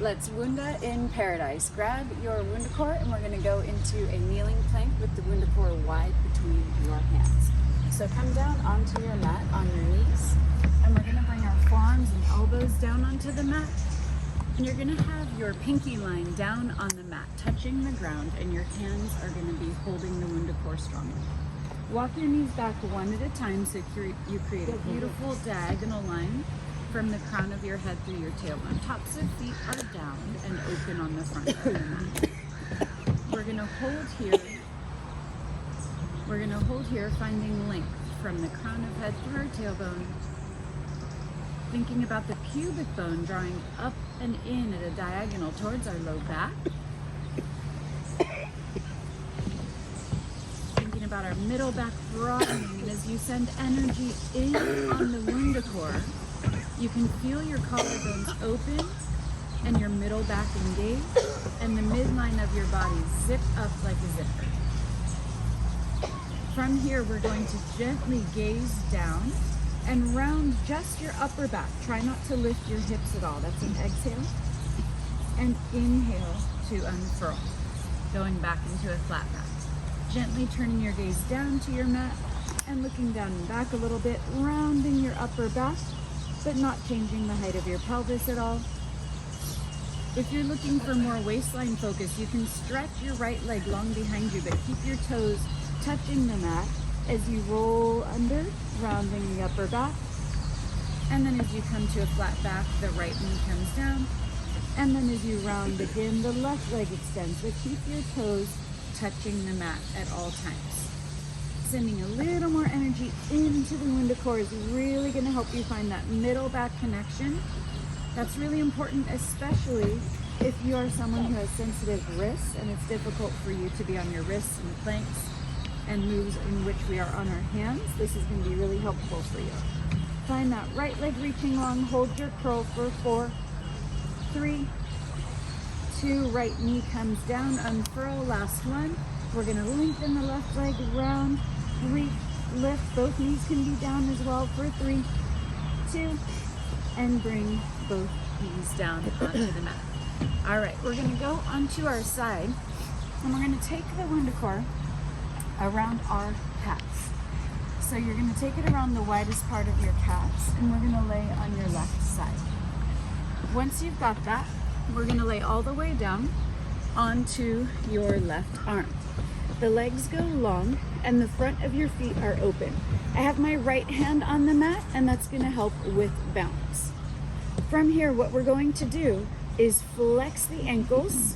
Let's Wunda in paradise. Grab your WundaCore and we're going to go into a kneeling plank with the WundaCore wide between your hands. So come down onto your mat on your knees, and we're going to bring our forearms and elbows down onto the mat. And you're going to have your pinky line down on the mat, touching the ground, and your hands are going to be holding the WundaCore strongly. Walk your knees back one at a time so you create a beautiful diagonal line from the crown of your head through your tailbone. Tops of feet are down and open on the front of the mat. We're going to hold here. We're going to hold here, finding length from the crown of head through our tailbone. Thinking about the pubic bone drawing up and in at a diagonal towards our low back. Thinking about our middle back broadening, and as you send energy in on the WundaCore, you can feel your collarbones open and your middle back engaged, and the midline of your body zip up like a zipper. From here, we're going to gently gaze down and round just your upper back. Try not to lift your hips at all. That's an exhale. And inhale to unfurl, going back into a flat back. Gently turning your gaze down to your mat and looking down and back a little bit, rounding your upper back, but not changing the height of your pelvis at all. If you're looking for more waistline focus, you can stretch your right leg long behind you, but keep your toes touching the mat as you roll under, rounding the upper back. And then as you come to a flat back, the right knee comes down. And then as you round again, the left leg extends, but keep your toes touching the mat at all times. Sending a little more energy into the WundaCore is really going to help you find that middle back connection. That's really important, especially if you are someone who has sensitive wrists and it's difficult for you to be on your wrists and planks and moves in which we are on our hands. This is going to be really helpful for you. Find that right leg reaching long. Hold your curl for 4, 3, 2. Right knee comes down. Unfurl. Last one. We're going to lengthen the left leg round. 3, lift. Both knees can be down as well for 3, 2, and bring both knees down onto the mat. All right, we're going to go onto our side, and we're going to take the WundaCore around our calves. So you're going to take it around the widest part of your calves, and we're going to lay on your left side. Once you've got that, we're going to lay all the way down onto your left arm. The legs go long and the front of your feet are open. I have my right hand on the mat, and that's going to help with balance. From here, what we're going to do is flex the ankles,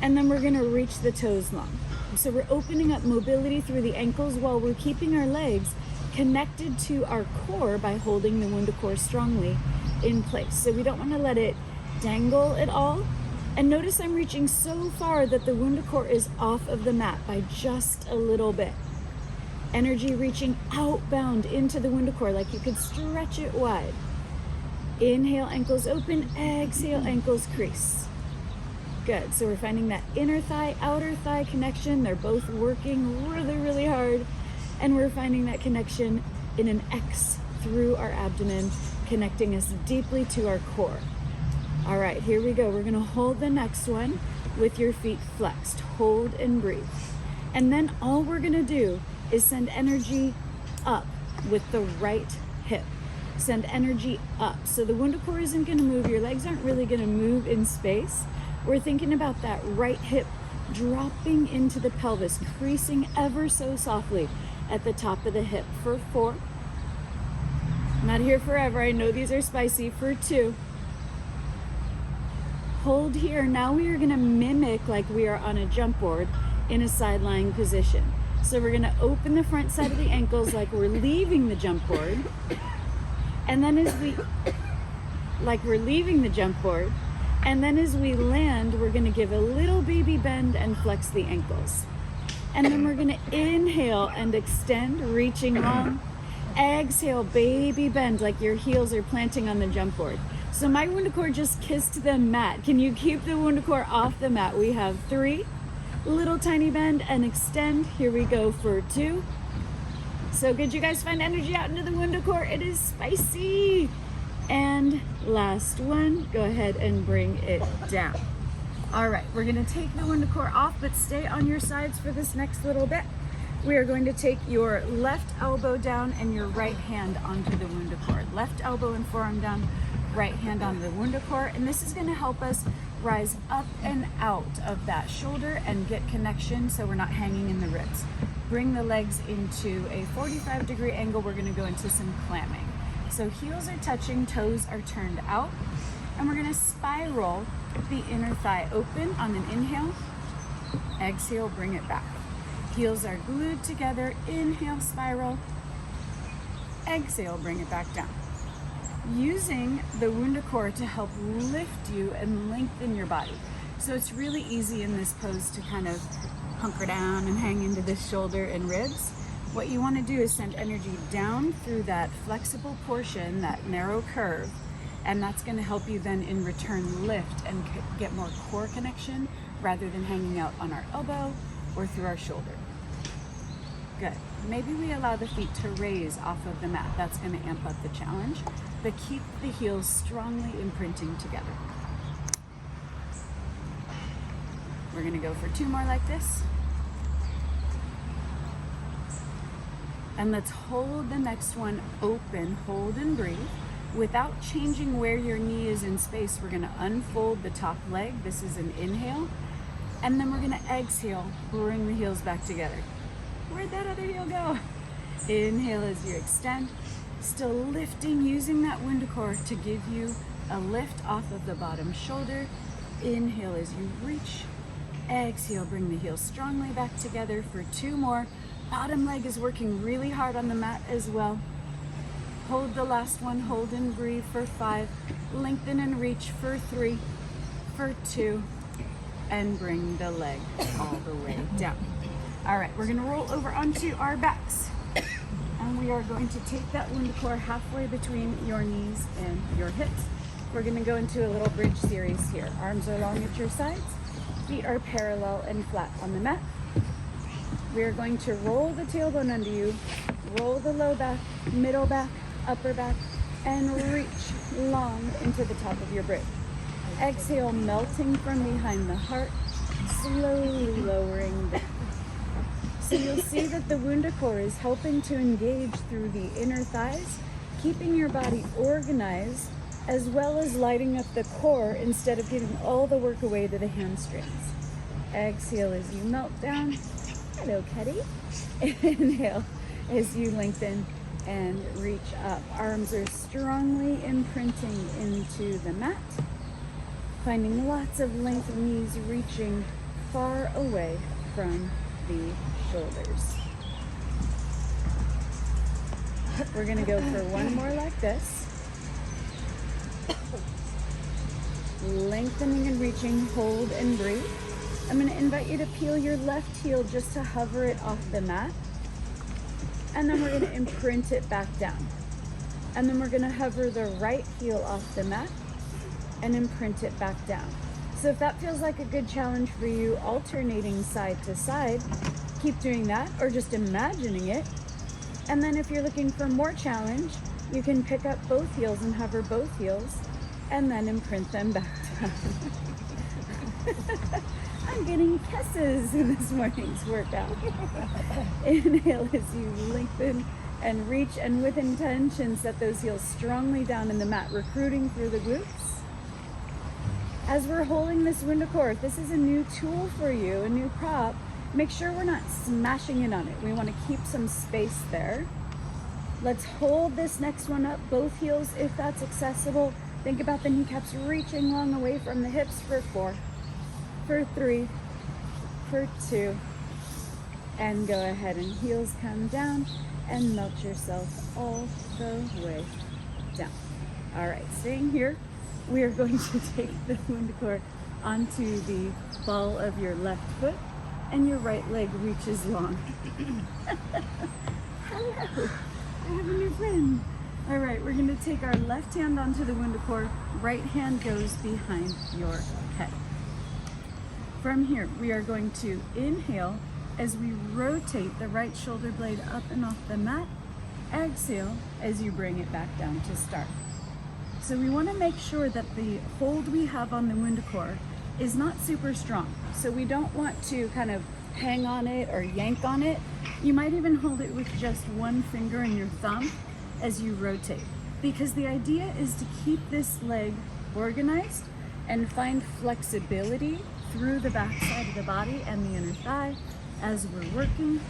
and then we're going to reach the toes long. So we're opening up mobility through the ankles while we're keeping our legs connected to our core by holding the WundaCore strongly in place. So we don't want to let it dangle at all. And notice I'm reaching so far that the WundaCore is off of the mat by just a little bit. Energy reaching outbound into the WundaCore, like you could stretch it wide. Inhale, ankles open. Exhale, ankles crease. Good. So we're finding that inner thigh, outer thigh connection. They're both working really, really hard. And we're finding that connection in an X through our abdomen, connecting us deeply to our core. All right, here we go. We're going to hold the next one with your feet flexed. Hold and breathe. And then all we're going to do is send energy up with the right hip. Send energy up. So the WundaCore isn't going to move. Your legs aren't really going to move in space. We're thinking about that right hip dropping into the pelvis, creasing ever so softly at the top of the hip for 4. I'm not here forever. I know these are spicy. For 2. Hold here. Now we are going to mimic like we are on a jump board in a side lying position. So we're going to open the front side of the ankles like we're leaving the jump board. And then as we, like we're leaving the jump board, and then as we land, we're going to give a little baby bend and flex the ankles. And then we're going to inhale and extend, reaching long. Exhale, baby bend like your heels are planting on the jump board. So my WundaCore just kissed the mat. Can you keep the WundaCore off the mat? We have 3, little tiny bend and extend. Here we go for 2. So good. You guys find energy out into the WundaCore. It is spicy. And last one, go ahead and bring it down. All right, we're gonna take the WundaCore off, but stay on your sides for this next little bit. We are going to take your left elbow down and your right hand onto the WundaCore. Left elbow and forearm down, right hand on the WundaCore, and this is gonna help us rise up and out of that shoulder and get connection so we're not hanging in the ribs. Bring the legs into a 45-degree angle. We're gonna go into some clamming. So heels are touching, toes are turned out, and we're gonna spiral the inner thigh open on an inhale. Exhale, bring it back. Heels are glued together, inhale, spiral. Exhale, bring it back down. Using the WundaCore to help lift you and lengthen your body. So it's really easy in this pose to kind of hunker down and hang into the shoulder and ribs. What you want to do is send energy down through that flexible portion, that narrow curve, and that's going to help you then in return lift and get more core connection rather than hanging out on our elbow or through our shoulder. Good. Maybe we allow the feet to raise off of the mat. That's going to amp up the challenge, but keep the heels strongly imprinting together. We're going to go for 2 more like this. And let's hold the next one open, hold and breathe. Without changing where your knee is in space, we're gonna unfold the top leg. This is an inhale. And then we're gonna exhale, bring the heels back together. Where'd that other heel go? Inhale as you extend, still lifting, using that WundaCore to give you a lift off of the bottom shoulder. Inhale as you reach, exhale, bring the heels strongly back together for 2 more. Bottom leg is working really hard on the mat as well. Hold the last one, hold and breathe for 5. Lengthen and reach for 3, for 2, and bring the leg all the way down. All right, we're gonna roll over onto our backs. And we are going to take that WundaCore halfway between your knees and your hips. We're gonna go into a little bridge series here. Arms are long at your sides, feet are parallel and flat on the mat. We are going to roll the tailbone under you, roll the low back, middle back, upper back, and reach long into the top of your bridge. Exhale, melting from behind the heart, slowly lowering down. So you'll see that the WundaCore is helping to engage through the inner thighs, keeping your body organized, as well as lighting up the core instead of giving all the work away to the hamstrings. Exhale as you melt down. Hello, Kitty. Inhale as you lengthen and reach up. Arms are strongly imprinting into the mat, finding lots of length, knees reaching far away from the shoulders. We're gonna go for 1 more like this. Lengthening and reaching, hold and breathe. I'm gonna invite you to peel your left heel just to hover it off the mat. And then we're gonna imprint it back down. And then we're gonna hover the right heel off the mat and imprint it back down. So if that feels like a good challenge for you, alternating side to side, keep doing that or just imagining it. And then if you're looking for more challenge, you can pick up both heels and hover both heels and then imprint them back down. I'm getting kisses in this morning's workout. Inhale as you lengthen and reach, and with intention, set those heels strongly down in the mat, recruiting through the glutes. As we're holding this WundaCore, if this is a new tool for you, a new prop, make sure we're not smashing in on it. We want to keep some space there. Let's hold this next one up, both heels if that's accessible. Think about the kneecaps reaching long away from the hips for 4, for 3, for 2, and go ahead and heels come down and melt yourself all the way down. All right, staying here, we are going to take the WundaCore onto the ball of your left foot, and your right leg reaches long. Hello, I have a new friend. All right, we're gonna take our left hand onto the WundaCore, right hand goes behind your head. From here, we are going to inhale as we rotate the right shoulder blade up and off the mat. Exhale as you bring it back down to start. So we want to make sure that the hold we have on the WundaCore is not super strong. So we don't want to kind of hang on it or yank on it. You might even hold it with just one finger and your thumb as you rotate, because the idea is to keep this leg organized and find flexibility through the back side of the body and the inner thigh as we're working,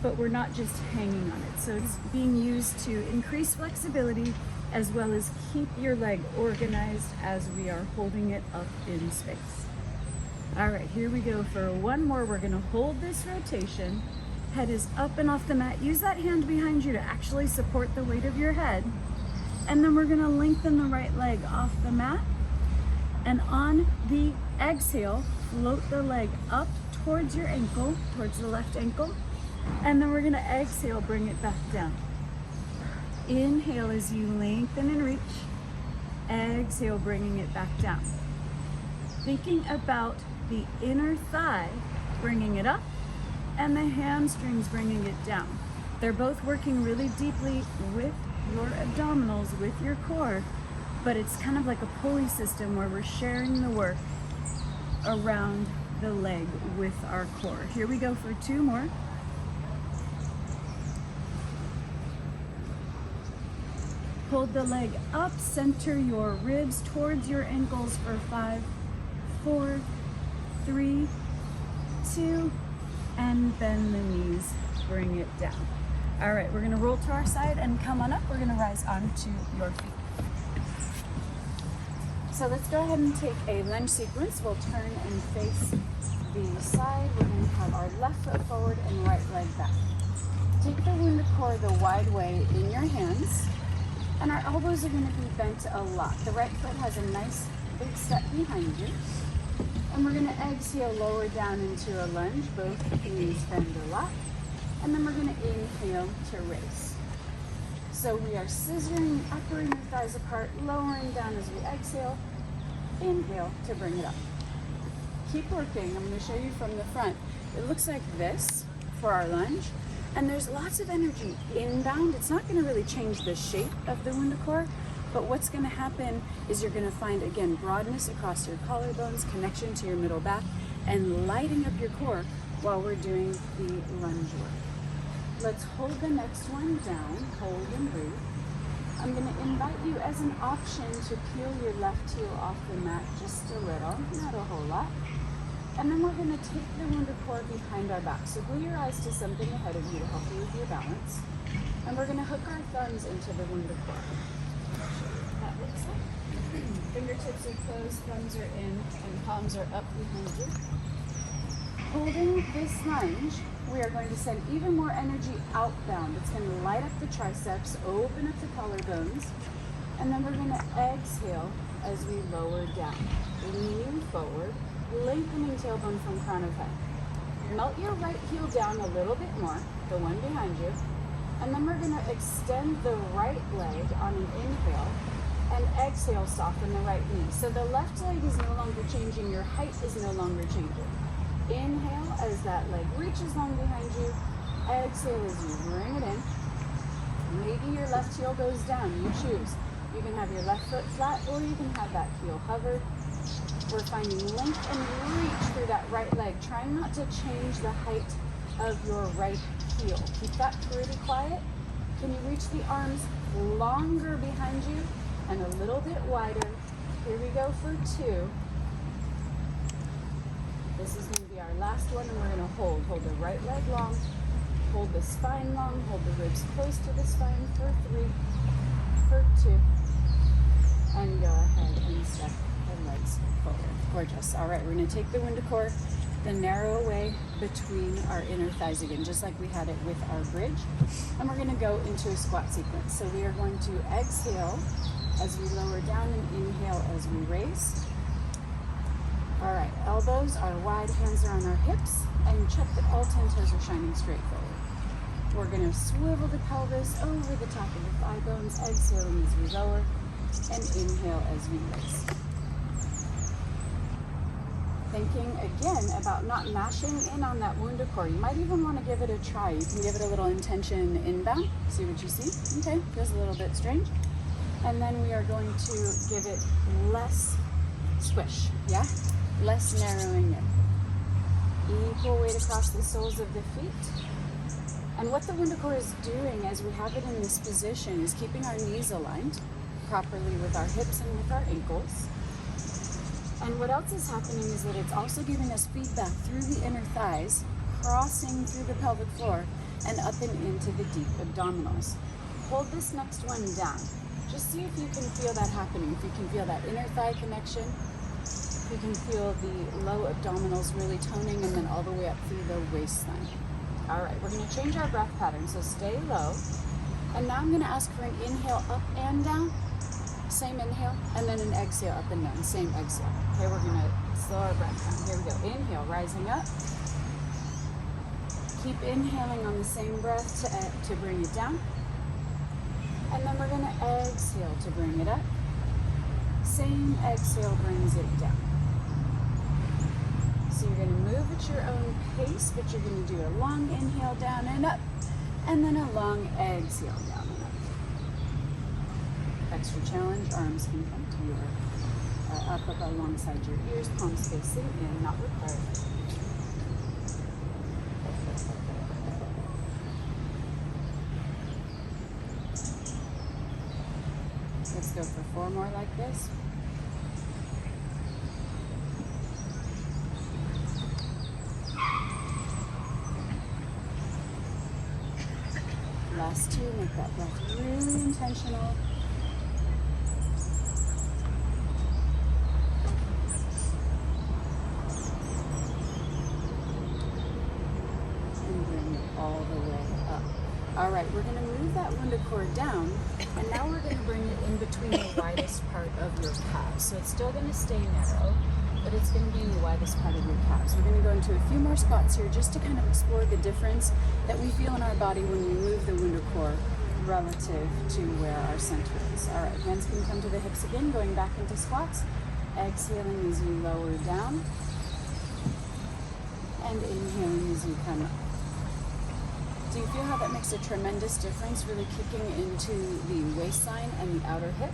but we're not just hanging on it. So it's being used to increase flexibility as well as keep your leg organized as we are holding it up in space. All right, here we go for one more. We're gonna hold this rotation. Head is up and off the mat. Use that hand behind you to actually support the weight of your head. And then we're gonna lengthen the right leg off the mat. And on the exhale, float the leg up towards your ankle, towards the left ankle. And then we're gonna exhale, bring it back down. Inhale as you lengthen and reach. Exhale, bringing it back down. Thinking about the inner thigh, bringing it up, and the hamstrings bringing it down. They're both working really deeply with your abdominals, with your core, but it's kind of like a pulley system where we're sharing the work around the leg with our core. Here we go for two more. Hold the leg up, center your ribs towards your ankles for 5, 4, 3, 2, and bend the knees, bring it down. All right, we're gonna roll to our side and come on up. We're gonna rise onto your feet. So let's go ahead and take a lunge sequence. We'll turn and face the side. We're gonna have our left foot forward and right leg back. Take the WundaCore the wide way in your hands, and our elbows are gonna be bent a lot. The right foot has a nice big step behind you. And we're gonna exhale, lower down into a lunge. Both knees bend a lot. And then we're gonna inhale to raise. So we are scissoring upper inner thighs apart, lowering down as we exhale. Inhale to bring it up. Keep working. I'm gonna show you from the front. It looks like this for our lunge. And there's lots of energy inbound. It's not gonna really change the shape of the WundaCore, but what's gonna happen is you're gonna find, again, broadness across your collarbones, connection to your middle back, and lighting up your core while we're doing the lunge work. Let's hold the next one down, hold and breathe. I'm gonna invite you as an option to peel your left heel off the mat just a little, not a whole lot. And then we're gonna take the WundaCore behind our back. So glue your eyes to something ahead of you to help you with your balance. And we're gonna hook our thumbs into the WundaCore. That looks like. Fingertips are closed, thumbs are in, and palms are up behind you. Holding this lunge, we are going to send even more energy outbound. It's going to light up the triceps, open up the collarbones, and then we're going to exhale as we lower down. Leaning forward, lengthening tailbone from crown of head. Melt your right heel down a little bit more, the one behind you, and then we're going to extend the right leg on an inhale, and exhale, soften the right knee. So the left leg is no longer changing, your height is no longer changing. Inhale as that leg reaches long behind you. Exhale as you bring it in. Maybe your left heel goes down, you choose. You can have your left foot flat or you can have that heel hovered. We're finding length and reach through that right leg. Trying not to change the height of your right heel. Keep that pretty quiet. Can you reach the arms longer behind you and a little bit wider? Here we go for 2. This is going to be our last one, and we're going to hold the right leg long, hold the spine long, hold the ribs close to the spine for 3, for 2, and go ahead and step the legs forward. Gorgeous. All right, we're going to take the WundaCore the narrow way between our inner thighs again, just like we had it with our bridge, and we're going to go into a squat sequence. So we are going to exhale as we lower down and inhale as we raise. All right, elbows are wide, hands are on our hips, and check that all 10 toes are shining straight forward. We're gonna swivel the pelvis over the top of the thigh bones, exhaling as we lower, and inhale as we raise. Thinking again about not mashing in on that WundaCore. You might even wanna give it a try. You can give it a little intention inbound, see what you see. Okay, feels a little bit strange. And then we are going to give it less squish, yeah? Less narrowing in. Equal weight across the soles of the feet. And what the WundaCore is doing as we have it in this position is keeping our knees aligned properly with our hips and with our ankles. And what else is happening is that it's also giving us feedback through the inner thighs, crossing through the pelvic floor and up and into the deep abdominals. Hold this next one down. Just see if you can feel that happening, if you can feel that inner thigh connection, if you can feel the low abdominals really toning and then all the way up through the waistline. All right, we're gonna change our breath pattern, so stay low. And now I'm gonna ask for an inhale up and down, same inhale, and then an exhale up and down, same exhale. Okay, we're gonna slow our breath down. Here we go, inhale, rising up. Keep inhaling on the same breath to bring it down. And then we're gonna exhale to bring it up. Same exhale brings it down. So you're gonna move at your own pace, but you're gonna do a long inhale down and up, and then a long exhale down and up. Extra challenge, arms can come to your, up alongside your ears, palms facing in, not required. Let's go for 4 more like this. Last 2, make that breath really intentional. And bring it all the way up. All right, we're gonna move that WundaCore down, and now we're gonna bring it in between the widest part of your calves. So it's still gonna stay narrow, but it's gonna be in the widest part of your calves. We're gonna go into a few more spots here just to kind of explore the difference that we feel in our body when we move the WundaCore relative to where our center is. All right, hands can come to the hips again, going back into squats. Exhaling as you lower down, and inhaling as you come up. Do you feel how that makes a tremendous difference, really kicking into the waistline and the outer hip?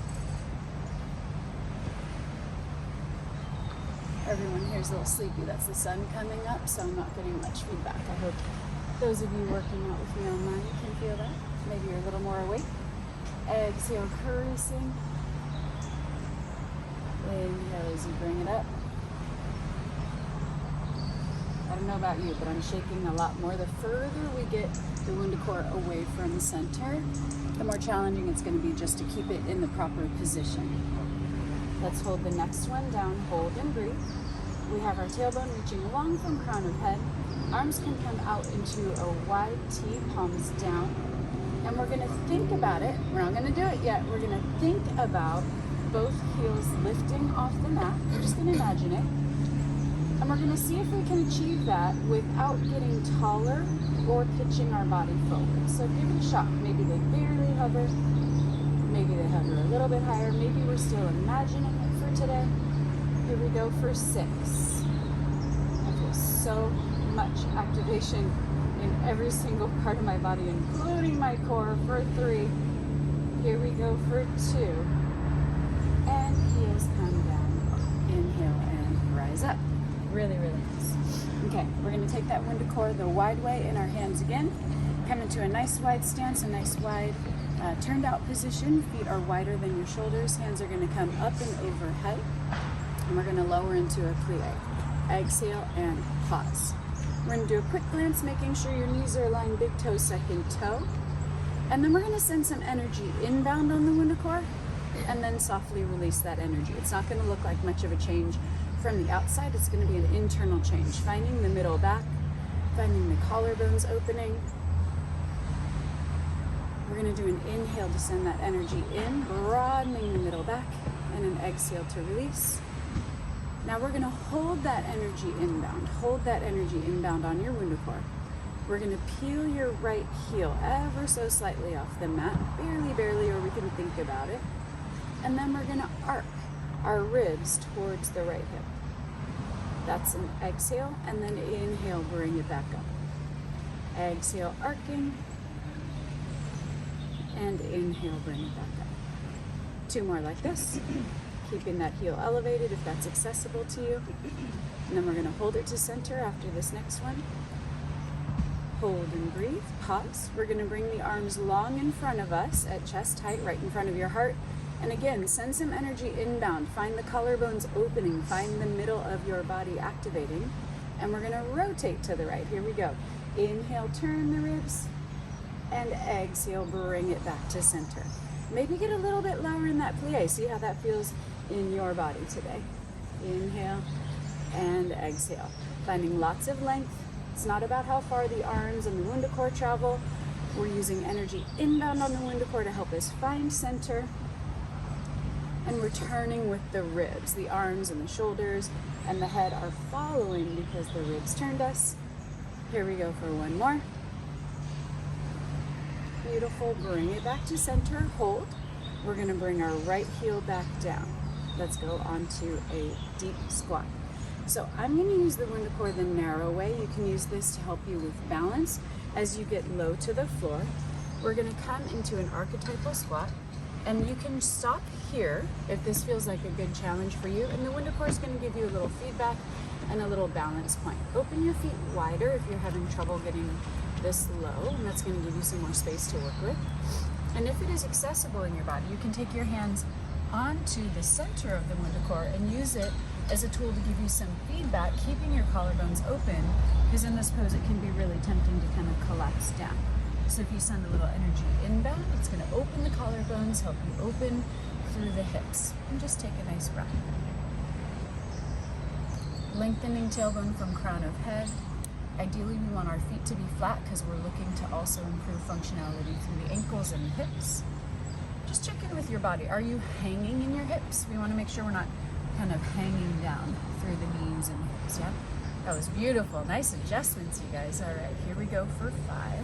Everyone here is a little sleepy. That's the sun coming up, so I'm not getting much feedback. I hope those of you working out with me online can feel that. Maybe you're a little more awake. Exhale, caressing. Inhale as you bring it up. I don't know about you, but I'm shaking a lot more. The further we get the WundaCore away from center, the more challenging it's going to be just to keep it in the proper position. Let's hold the next one down, hold and breathe. We have our tailbone reaching long from crown of head. Arms can come out into a wide T, palms down. And we're going to think about it. We're not going to do it yet. We're going to think about both heels lifting off the mat. We're just going to imagine it. And we're going to see if we can achieve that without getting taller or pitching our body forward. So give it a shot. Maybe they barely hover. Maybe they hover a little bit higher. Maybe we're still imagining it for today. Here we go for 6. I feel so much activation in every single part of my body, including my core, for 3. Here we go for 2. And heels come down. Inhale and rise up. Really, really nice. Okay, we're going to take that WundaCore the wide way in our hands again. Come into a nice wide stance, a nice wide turned out position. Feet are wider than your shoulders. Hands are going to come up and overhead. And we're going to lower into a plie. Exhale and pause. We're going to do a quick glance, making sure your knees are aligned, big toe, second toe. And then we're going to send some energy inbound on the WundaCore and then softly release that energy. It's not going to look like much of a change from the outside. It's going to be an internal change, finding the middle back, finding the collarbones opening. We're going to do an inhale to send that energy in, broadening the middle back, and an exhale to release. Now we're going to hold that energy inbound. Hold that energy inbound on your WundaCore. We're going to peel your right heel ever so slightly off the mat, barely, or we can think about it. And then we're going to arc our ribs towards the right hip. That's an exhale, and then inhale, bring it back up. Exhale, arcing, and inhale, bring it back up. 2 more like this, keeping that heel elevated if that's accessible to you. And then we're going to hold it to center after this next one. Hold and breathe, pause. We're going to bring the arms long in front of us at chest height, right in front of your heart. And again, send some energy inbound. Find the collarbones opening, find the middle of your body activating. And we're going to rotate to the right. Here we go. Inhale, turn the ribs, and exhale, bring it back to center. Maybe get a little bit lower in that plie. See how that feels in your body today. Inhale and exhale. Finding lots of length. It's not about how far the arms and the WundaCore travel. We're using energy inbound on the WundaCore to help us find center. And we're turning with the ribs. The arms and the shoulders and the head are following because the ribs turned us. Here we go for one more. Beautiful. Bring it back to center. Hold. We're going to bring our right heel back down. Let's go onto a deep squat. So I'm going to use the WundaCore the narrow way. You can use this to help you with balance as you get low to the floor. We're going to come into an archetypal squat, and you can stop here if this feels like a good challenge for you, and the WundaCore is going to give you a little feedback and a little balance point. Open your feet wider if you're having trouble getting this low, and that's going to give you some more space to work with. And if it is accessible in your body, you can take your hands onto the center of the WundaCore and use it as a tool to give you some feedback, keeping your collarbones open, because in this pose it can be really tempting to kind of collapse down. So if you send a little energy inbound, it's going to open the collarbones, help you open through the hips, and just take a nice breath. Lengthening tailbone from crown of head. Ideally we want our feet to be flat because we're looking to also improve functionality through the ankles and the hips. Just check in with your body. Are you hanging in your hips? We want to make sure we're not kind of hanging down through the knees and hips, yeah? That was beautiful. Nice adjustments, you guys. All right, here we go for 5.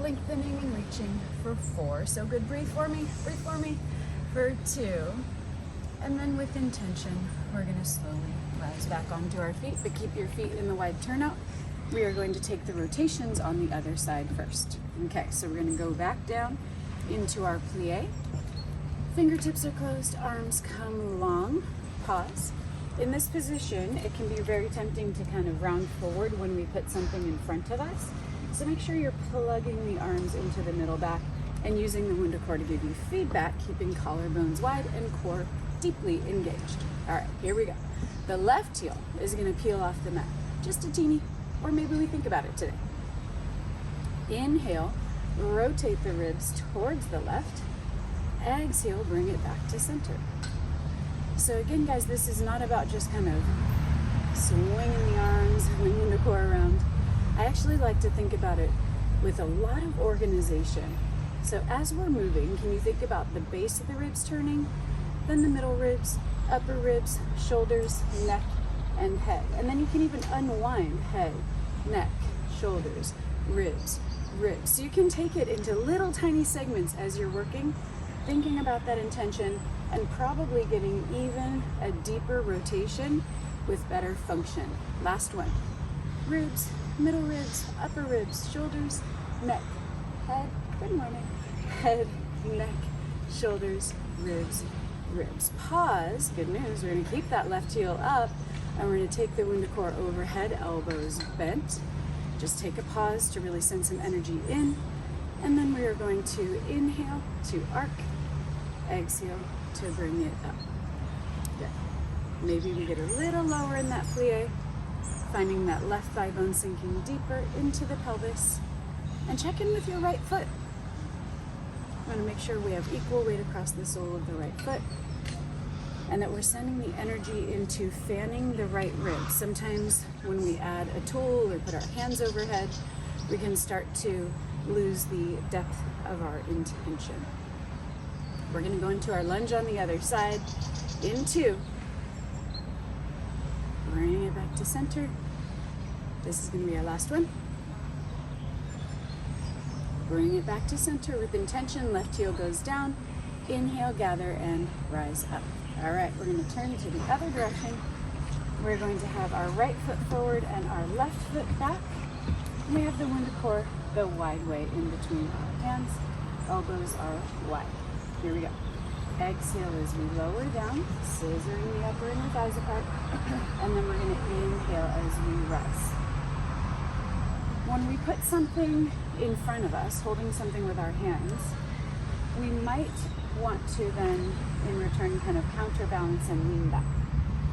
Lengthening and reaching for 4. So good. Breathe for me for 2. And then with intention, we're going to slowly rise back onto our feet, but keep your feet in the wide turnout. We are going to take the rotations on the other side first. Okay, so we're going to go back down into our plie. Fingertips are closed, arms come long, pause. In this position, it can be very tempting to kind of round forward when we put something in front of us. So make sure you're plugging the arms into the middle back and using the WundaCore to give you feedback, keeping collarbones wide and core deeply engaged. All right, here we go. The left heel is going to peel off the mat, just a teeny, or maybe we think about it today. Inhale, rotate the ribs towards the left. Exhale, bring it back to center. So again, guys, this is not about just kind of swinging the arms and the WundaCore around. I actually like to think about it with a lot of organization. So as we're moving, can you think about the base of the ribs turning, then the middle ribs, upper ribs, shoulders, neck, and head. And then you can even unwind head, neck, shoulders, ribs, ribs. So you can take it into little tiny segments as you're working, thinking about that intention, and probably getting even a deeper rotation with better function. Last one. Ribs, middle ribs, upper ribs, shoulders, neck, head, good morning, head, neck, shoulders, ribs, ribs. Pause, good news, we're going to keep that left heel up, and we're going to take the WundaCore overhead, elbows bent. Just take a pause to really send some energy in, and then we are going to inhale to arc, exhale to bring it up. Good. Maybe we get a little lower in that plie, finding that left thigh bone sinking deeper into the pelvis, and check in with your right foot. We want to make sure we have equal weight across the sole of the right foot, and that we're sending the energy into fanning the right rib. Sometimes when we add a tool or put our hands overhead, we can start to lose the depth of our intention. We're going to go into our lunge on the other side. In 2. Bring it back to center. This is going to be our last one. Bring it back to center with intention. Left heel goes down. Inhale, gather, and rise up. All right, we're going to turn to the other direction. We're going to have our right foot forward and our left foot back. And we have the WundaCore the wide way in between our hands. Elbows are wide. Here we go. Exhale as we lower down, scissoring the upper inner thighs apart, and then we're going to inhale as we rise. When we put something in front of us, holding something with our hands, we might want to then, in return, kind of counterbalance and lean back.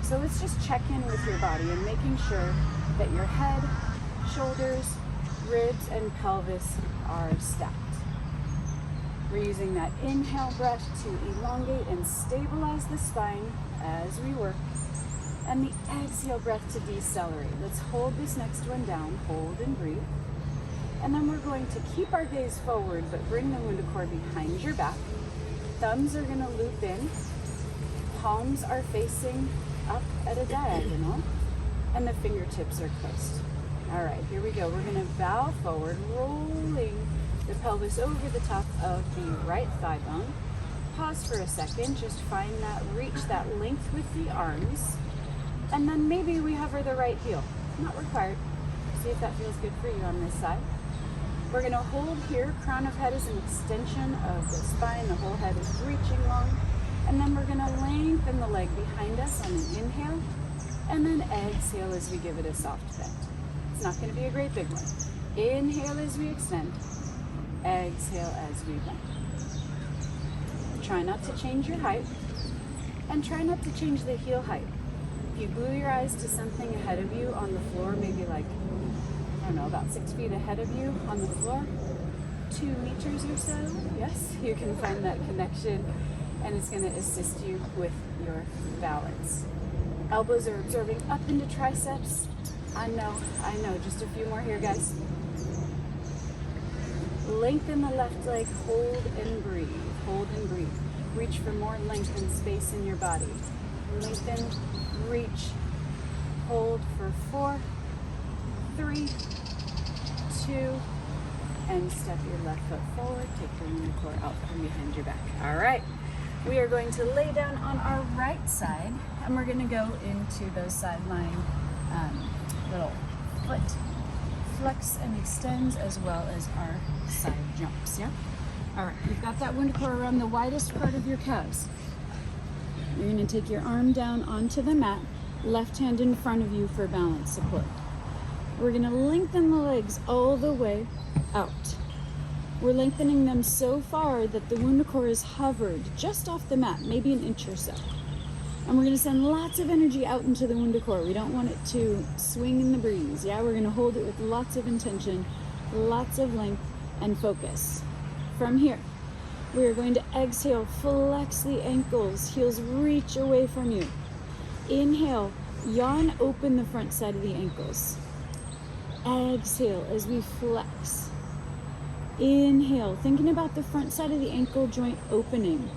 So let's just check in with your body and making sure that your head, shoulders, ribs, and pelvis are stacked. We're using that inhale breath to elongate and stabilize the spine as we work, and the exhale breath to decelerate. Let's hold this next one down, hold and breathe. And then we're going to keep our gaze forward, but bring the WundaCore behind your back. Thumbs are gonna loop in, palms are facing up at a diagonal, and the fingertips are closed. All right, here we go. We're gonna bow forward, rolling the pelvis over the top of the right thigh bone. Pause for a second, just find that, reach that length with the arms, and then maybe we hover the right heel. Not required. See if that feels good for you on this side. We're gonna hold here, crown of head is an extension of the spine, the whole head is reaching long, and then we're gonna lengthen the leg behind us on an inhale, and then exhale as we give it a soft bend. It's not gonna be a great big one. Inhale as we extend, exhale as we bend. Try not to change your height, and try not to change the heel height. If you glue your eyes to something ahead of you on the floor, maybe like, I don't know, about 6 feet ahead of you on the floor, 2 meters or so, yes, you can find that connection, and it's gonna assist you with your balance. Elbows are absorbing up into triceps. I know, just a few more here, guys. Lengthen the left leg, hold and breathe, hold and breathe. Reach for more length and space in your body. Lengthen, reach, hold for 4, 3, 2, and step your left foot forward. Take your WundaCore out from behind your back. All right, we are going to lay down on our right side, and we're gonna go into those sideline little foot flex and extends, as well as our side jumps, yeah? All right, you've got that WundaCore around the widest part of your calves. You're gonna take your arm down onto the mat, left hand in front of you for balance support. We're gonna lengthen the legs all the way out. We're lengthening them so far that the WundaCore is hovered just off the mat, maybe an inch or so. And we're gonna send lots of energy out into the WundaCore. We don't want it to swing in the breeze. Yeah, we're gonna hold it with lots of intention, lots of length and focus. From here, we are going to exhale, flex the ankles, heels reach away from you. Inhale, yawn open the front side of the ankles. Exhale as we flex. Inhale, thinking about the front side of the ankle joint opening.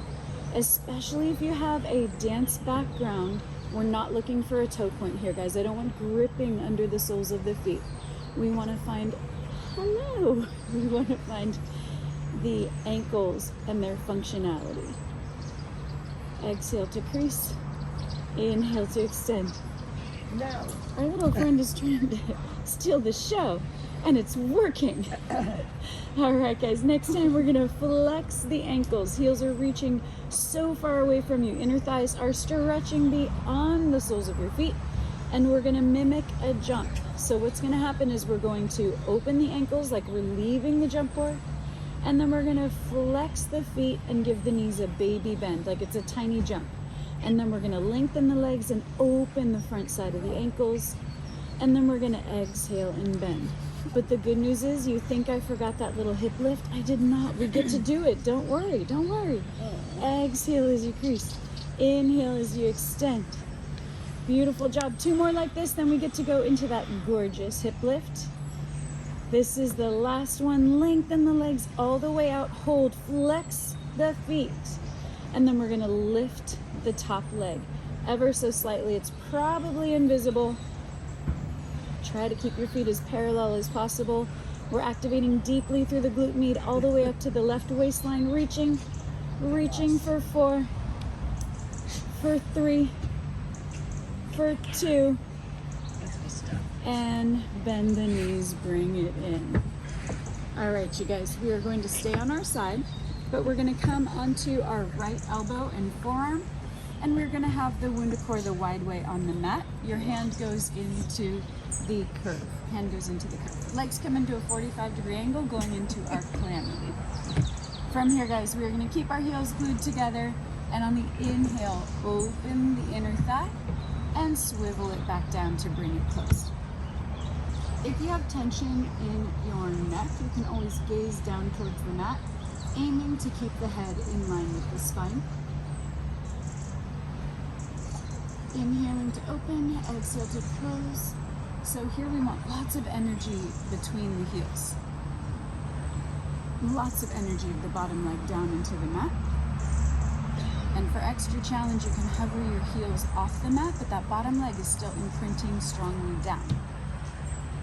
Especially if you have a dance background, we're not looking for a toe point here, guys. I don't want gripping under the soles of the feet. We want to find, hello, we want to find the ankles and their functionality. Exhale to crease, inhale to extend. No. Our little friend is trying to steal the show, and it's working. All right, guys, next time we're gonna flex the ankles. Heels are reaching so far away from you. Inner thighs are stretching beyond the soles of your feet, and we're gonna mimic a jump. So what's gonna happen is we're going to open the ankles like we're leaving the jump board, and then we're gonna flex the feet and give the knees a baby bend, like it's a tiny jump. And then we're gonna lengthen the legs and open the front side of the ankles, and then we're gonna exhale and bend. But the good news is, you think I forgot that little hip lift? I did not. We get to do it. Don't worry. Don't worry. Exhale as you crease. Inhale as you extend. Beautiful job. 2 more like this, then we get to go into that gorgeous hip lift. This is the last one. Lengthen the legs all the way out. Hold. Flex the feet. And then we're going to lift the top leg ever so slightly. It's probably invisible. Try to keep your feet as parallel as possible. We're activating deeply through the glute med all the way up to the left waistline, reaching for 4, for 3, for 2, and bend the knees, bring it in. All right, you guys, we are going to stay on our side, but we're gonna come onto our right elbow and forearm, and we're gonna have the WundaCore the wide way on the mat. Your hand goes into the curve. Hand goes into the curve. Legs come into a 45-degree angle going into our Clam. From here, guys, we're gonna keep our heels glued together, and on the inhale, open the inner thigh and swivel it back down to bring it close. If you have tension in your neck, you can always gaze down towards the mat, aiming to keep the head in line with the spine. Inhaling to open, exhale to close. So here we want lots of energy between the heels. Lots of energy of the bottom leg down into the mat. And for extra challenge, you can hover your heels off the mat, but that bottom leg is still imprinting strongly down.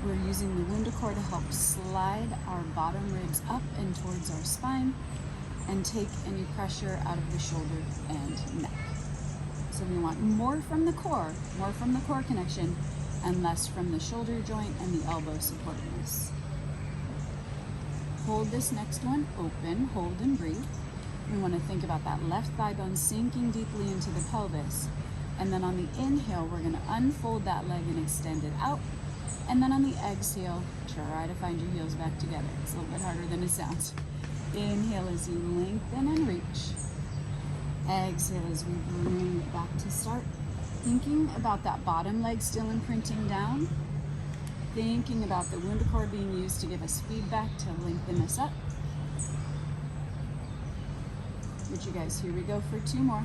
We're using the WundaCore to help slide our bottom ribs up and towards our spine and take any pressure out of the shoulder and neck. So we want more from the core connection, and less from the shoulder joint and the elbow supporting us. Hold this next one open, hold and breathe. We want to think about that left thigh bone sinking deeply into the pelvis. And then on the inhale, we're going to unfold that leg and extend it out. And then on the exhale, try to find your heels back together. It's a little bit harder than it sounds. Inhale as you lengthen and reach. Exhale as we bring it back to start. Thinking about that bottom leg still imprinting down. Thinking about the WundaCore being used to give us feedback to lengthen us up. But you guys, here we go for 2 more.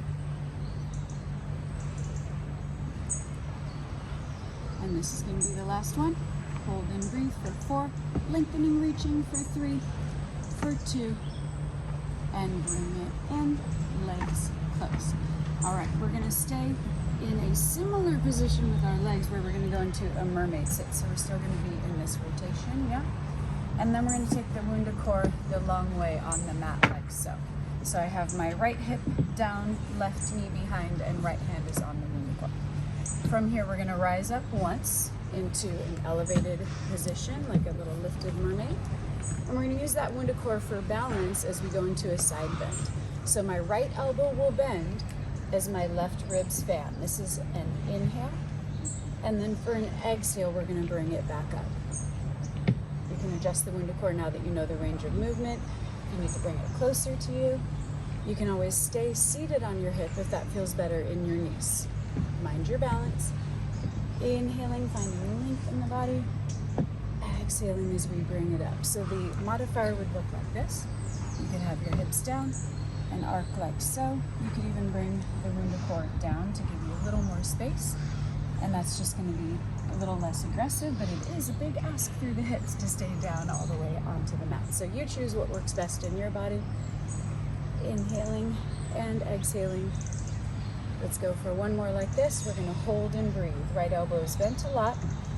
And this is going to be the last one. Hold and breathe for 4. Lengthening, reaching for 3, for 2. And bring it in. Legs close. All right, we're going to stay in a similar position with our legs where we're going to go into a mermaid sit. So we're still going to be in this rotation, yeah? And then we're going to take the WundaCore the long way on the mat like so. So I have my right hip down, left knee behind, and right hand is on the WundaCore. From here, we're going to rise up once into an elevated position, like a little lifted mermaid. And we're going to use that WundaCore for balance as we go into a side bend. So my right elbow will bend as my left ribs fan. This is an inhale. And then for an exhale, we're going to bring it back up. You can adjust the WundaCore now that you know the range of movement. If you need to bring it closer to you, you can always stay seated on your hip if that feels better in your knees. Mind your balance. Inhaling, finding length in the body. Exhaling as we bring it up. So the modifier would look like this. You could have your hips down and arc like so. You could even bring the WundaCore down to give you a little more space. And that's just going to be a little less aggressive, but it is a big ask through the hips to stay down all the way onto the mat. So you choose what works best in your body. Inhaling and exhaling. Let's go for 1 more like this. We're going to hold and breathe. Right elbow is bent a lot.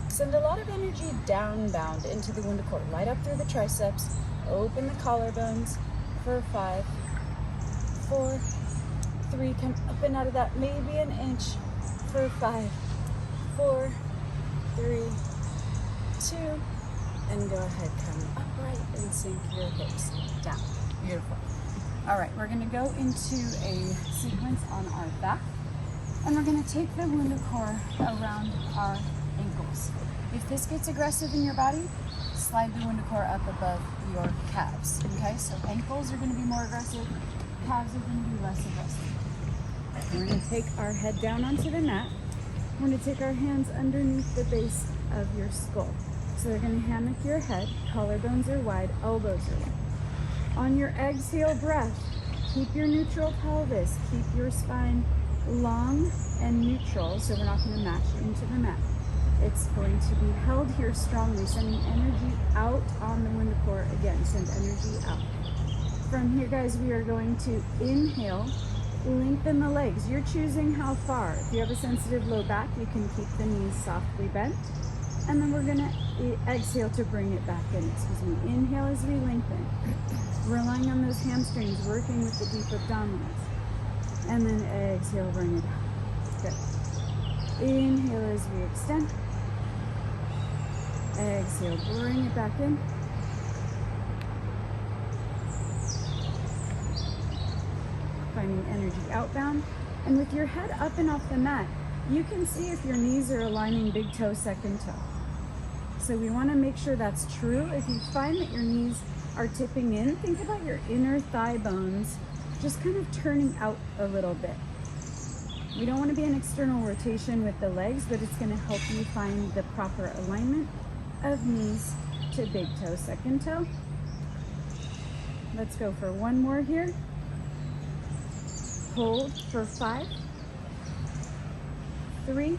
Send a lot of energy downbound into the WundaCore. Light up through the triceps. Open the collarbones for 5, 4, 3. Come up and out of that, maybe an inch for 5, 4, 3, 2, and go ahead, come upright and sink your hips down. Beautiful. All right, we're gonna go into a sequence on our back, and we're gonna take the WundaCore around our ankles. If this gets aggressive in your body, slide the WundaCore up above your calves, okay? So ankles are gonna be more aggressive, calves are gonna be less aggressive. We're gonna take our head down onto the mat. We're gonna take our hands underneath the base of your skull. So we're gonna hammock your head, collarbones are wide, elbows are wide. On your exhale breath, keep your neutral pelvis, keep your spine long and neutral, so we're not gonna match into the mat. It's going to be held here strongly, sending energy out on the WundaCore. Again, send energy out. From here, guys, we are going to inhale, lengthen the legs. You're choosing how far. If you have a sensitive low back, you can keep the knees softly bent. And then we're gonna exhale to bring it back in. Excuse me. Inhale as we lengthen. Relying on those hamstrings, working with the deep abdominals. And then exhale, bring it out. Good. Inhale as we extend. Exhale, bring it back in. finding energy outbound. And with your head up and off the mat, you can see if your knees are aligning big toe, second toe. So we want to make sure that's true. If you find that your knees are tipping in, think about your inner thigh bones just kind of turning out a little bit. We don't want to be an external rotation with the legs, but it's going to help you find the proper alignment of knees to big toe, second toe. Let's go for one more here. Hold for 5, 3,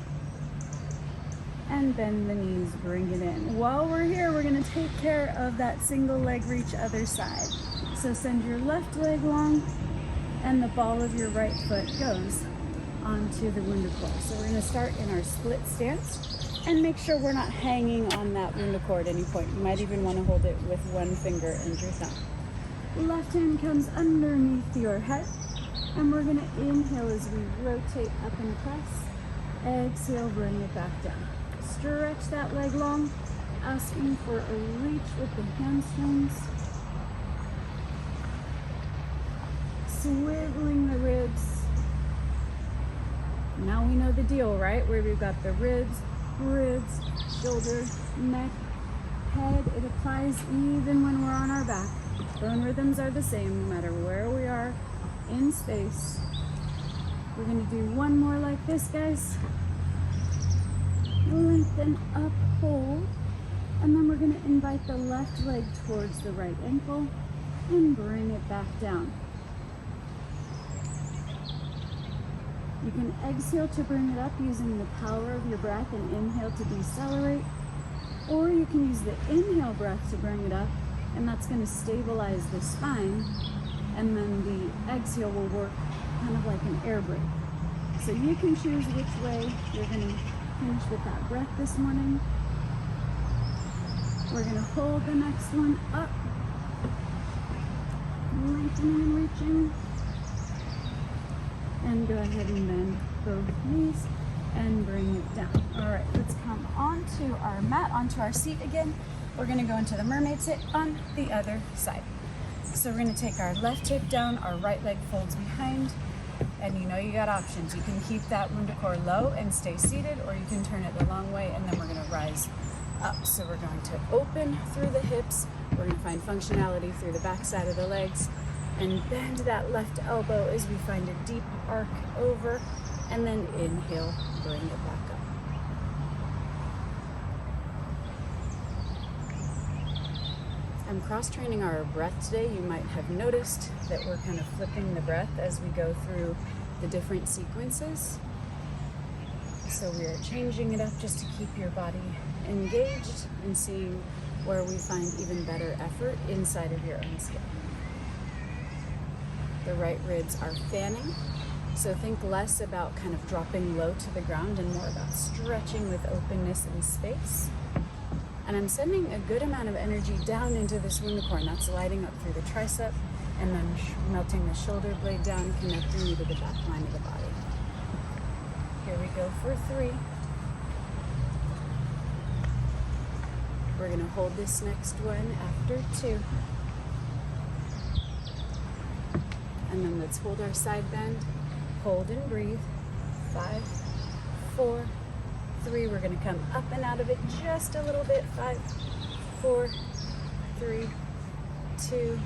and bend the knees, bring it in. While we're here, we're going to take care of that single leg reach other side. So send your left leg long, and the ball of your right foot goes onto the WundaCore. So we're going to start in our split stance and make sure we're not hanging on that WundaCore at any point. You might even want to hold it with one finger and your thumb. Left hand comes underneath your head, and we're going to inhale as we rotate up and across. Exhale, bring it back down. Stretch that leg long, asking for a reach with the hamstrings. Swiveling the ribs. Now we know the deal, right? Where we've got the ribs, shoulder, neck, head. It applies even when we're on our back. Bone rhythms are the same no matter where we are in space. We're going to do one more like this, guys. Lengthen up, hold, and then we're going to invite the left leg towards the right ankle and bring it back down. You can exhale to bring it up using the power of your breath and inhale to decelerate, or you can use the inhale breath to bring it up, and that's going to stabilize the spine, and then the exhale will work kind of like an air brake. So you can choose which way you're going to finish with that breath this morning. We're going to hold the next one up, lengthening and reaching. And go ahead and bend both knees and bring it down. All right, let's come onto our mat, onto our seat again. We're gonna go into the mermaid sit on the other side. So we're gonna take our left hip down, our right leg folds behind, and you know you got options. You can keep that WundaCore low and stay seated, or you can turn it the long way, and then we're gonna rise up. So we're going to open through the hips. We're gonna find functionality through the back side of the legs, and bend that left elbow as we find a deep arc over, and then inhale, bring it back up. I'm cross-training our breath today. You might have noticed that we're kind of flipping the breath as we go through the different sequences. So we are changing it up just to keep your body engaged and seeing where we find even better effort inside of your own skin. The right ribs are fanning, so think less about kind of dropping low to the ground and more about stretching with openness and space. And I'm sending a good amount of energy down into this WundaCore, and that's lighting up through the tricep and then melting the shoulder blade down, connecting you to the back line of the body. Here we go for 3. We're going to hold this next one after 2. And then let's hold our side bend, hold and breathe. 5, 4, 3. We're going to come up and out of it just a little bit. 5, 4, 3, 2,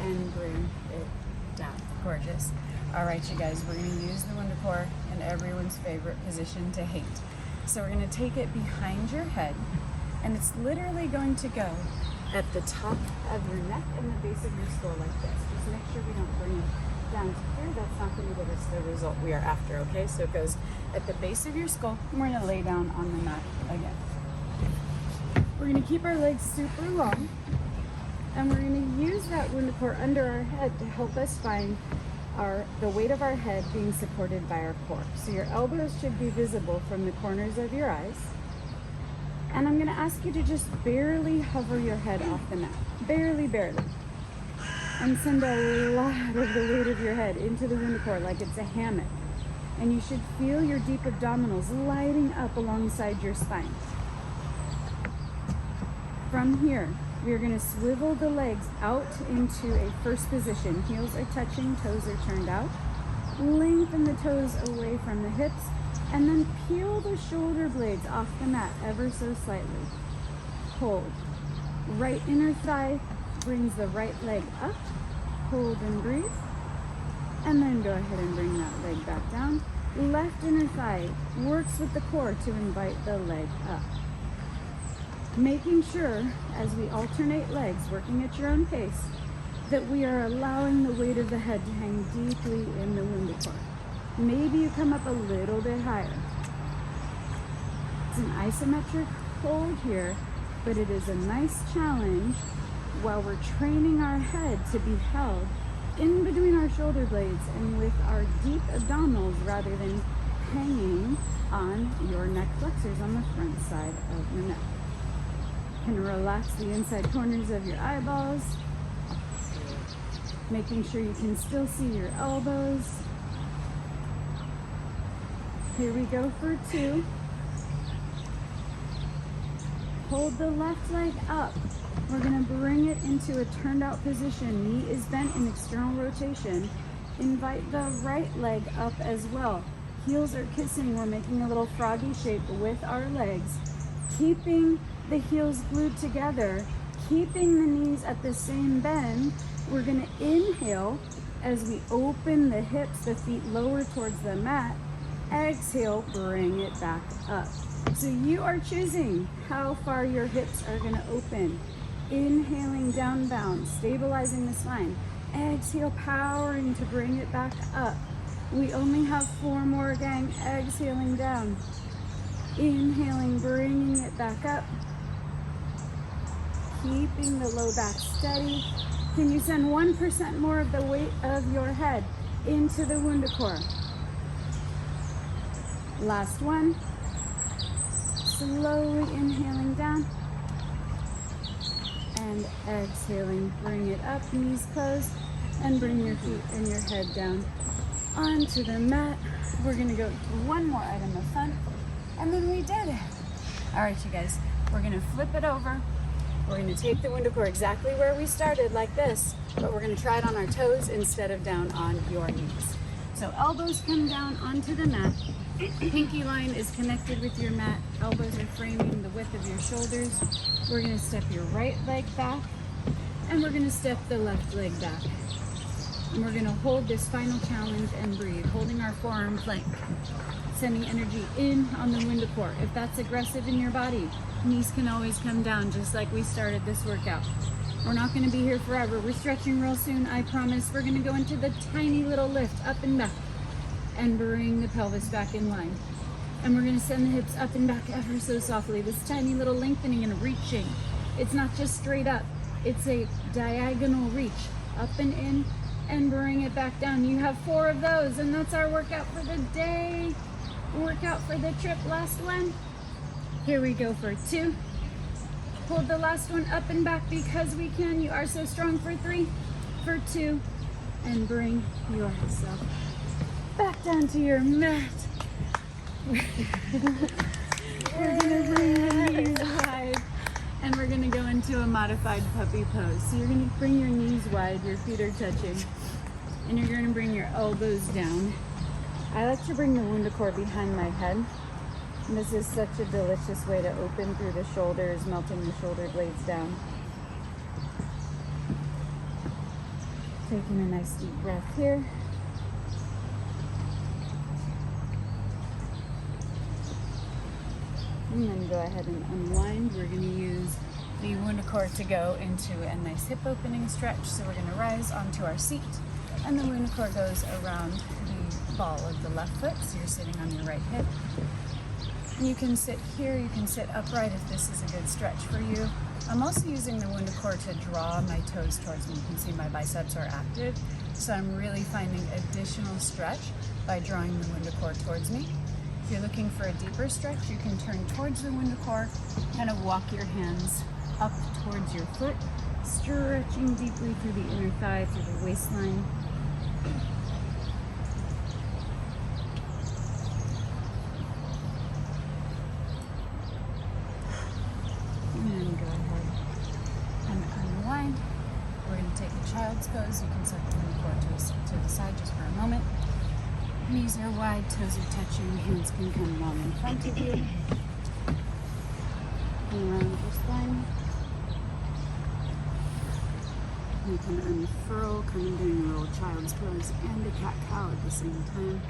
and bring it down. Gorgeous. All right, you guys, we're going to use the WundaCore in everyone's favorite position to hate. So we're going to take it behind your head, and it's literally going to go at the top of your neck and the base of your skull like this. Just make sure we don't bring it down to here. That's not going to give us the result we are after, okay? So it goes at the base of your skull, and we're going to lay down on the mat again. We're going to keep our legs super long, and we're going to use that WundaCore under our head to help us find the weight of our head being supported by our core. So your elbows should be visible from the corners of your eyes. And I'm going to ask you to just barely hover your head off the mat. Barely, barely. And send a lot of the weight of your head into the WundaCore like it's a hammock. And you should feel your deep abdominals lighting up alongside your spine. From here, We're going to swivel the legs out into a first position. Heels are touching, toes are turned out. Lengthen the toes away from the hips, and then peel the shoulder blades off the mat ever so slightly. Hold. Right inner thigh brings the right leg up. Hold and breathe. And then go ahead and bring that leg back down. Left inner thigh works with the core to invite the leg up. Making sure, as we alternate legs, working at your own pace, that we are allowing the weight of the head to hang deeply in the WundaCore. Maybe you come up a little bit higher. It's an isometric hold here, but it is a nice challenge while we're training our head to be held in between our shoulder blades and with our deep abdominals rather than hanging on your neck flexors on the front side of your neck. You can relax the inside corners of your eyeballs, making sure you can still see your elbows. Here we go for 2. Hold the left leg up. We're going to bring it into a turned out position. Knee is bent in external rotation. Invite the right leg up as well. Heels are kissing. We're making a little froggy shape with our legs, keeping the heels glued together, keeping the knees at the same bend. We're going to inhale as we open the hips, the feet lower towards the mat. Exhale, bring it back up. So you are choosing how far your hips are going to open. Inhaling down bound, stabilizing the spine. Exhale, powering to bring it back up. We only have 4 more, gang. Exhaling down. Inhaling, bringing it back up. Keeping the low back steady. Can you send 1% more of the weight of your head into the WundaCore? Last one. Slowly inhaling down. And exhaling, bring it up, knees closed, and bring your feet and your head down onto the mat. We're gonna go to one more item of fun, and then we did it. All right, you guys, we're gonna flip it over. We're gonna take the WundaCore exactly where we started, like this, but we're gonna try it on our toes instead of down on your knees. So elbows come down onto the mat. Pinky line is connected with your mat. Elbows are framing the width of your shoulders. We're going to step your right leg back, and we're going to step the left leg back. And we're going to hold this final challenge and breathe, holding our forearm plank, sending energy in on the WundaCore. If that's aggressive in your body, knees can always come down, just like we started this workout. We're not going to be here forever. We're stretching real soon, I promise. We're going to go into the tiny little lift up and back, and bring the pelvis back in line. And we're going to send the hips up and back ever so softly. This tiny little lengthening and reaching. It's not just straight up. It's a diagonal reach. Up and in, and bring it back down. You have 4 of those, and that's our workout for the day. Workout for the trip. Last one. Here we go for 2. Hold the last one up and back because we can. You are so strong for 3, for 2, and bring yourself back down to your mat. We're gonna bring the knees wide, and we're gonna go into a modified puppy pose. So you're gonna bring your knees wide, your feet are touching, and you're gonna bring your elbows down. I like to bring the WundaCore behind my head. And this is such a delicious way to open through the shoulders, melting the shoulder blades down. Taking a nice deep breath here. And then go ahead and unwind. We're going to use the WundaCore to go into a nice hip opening stretch. So we're going to rise onto our seat, and the WundaCore goes around the ball of the left foot. So you're sitting on your right hip. You can sit here, you can sit upright if this is a good stretch for you. I'm also using the WundaCore to draw my toes towards me. You can see my biceps are active, so I'm really finding additional stretch by drawing the WundaCore towards me. If you're looking for a deeper stretch, you can turn towards the WundaCore, kind of walk your hands up towards your foot, stretching deeply through the inner thigh, through the waistline. Pilates pose, you can set the WundaCore to the side just for a moment. Knees are wide, toes are touching, hands can come down in front of you. And around your spine. You can unfurl, kind of doing a little child's pose and a cat-cow at the same time.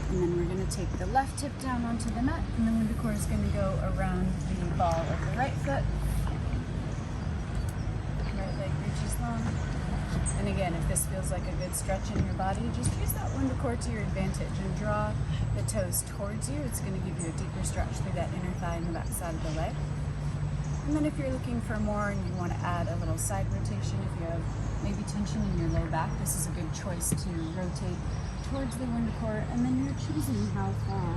And then we're going to take the left hip down onto the mat, and the WundaCore is going to go around the ball of the right foot. Right leg reaches long. And again, if this feels like a good stretch in your body, just use that WundaCore to your advantage and draw the toes towards you. It's going to give you a deeper stretch through that inner thigh and the back side of the leg. And then if you're looking for more and you want to add a little side rotation, if you have maybe tension in your low back, this is a good choice to rotate towards the WundaCore, and then you're choosing how far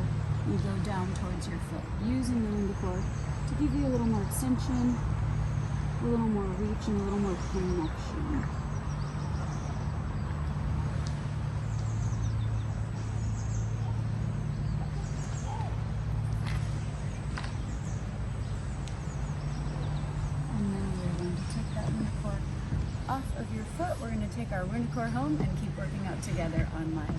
you go down towards your foot, using the WundaCore to give you a little more extension, a little more reach, and a little more connection. And then we're going to take that WundaCore off of your foot. We're going to take our WundaCore home and keep working out together on mine.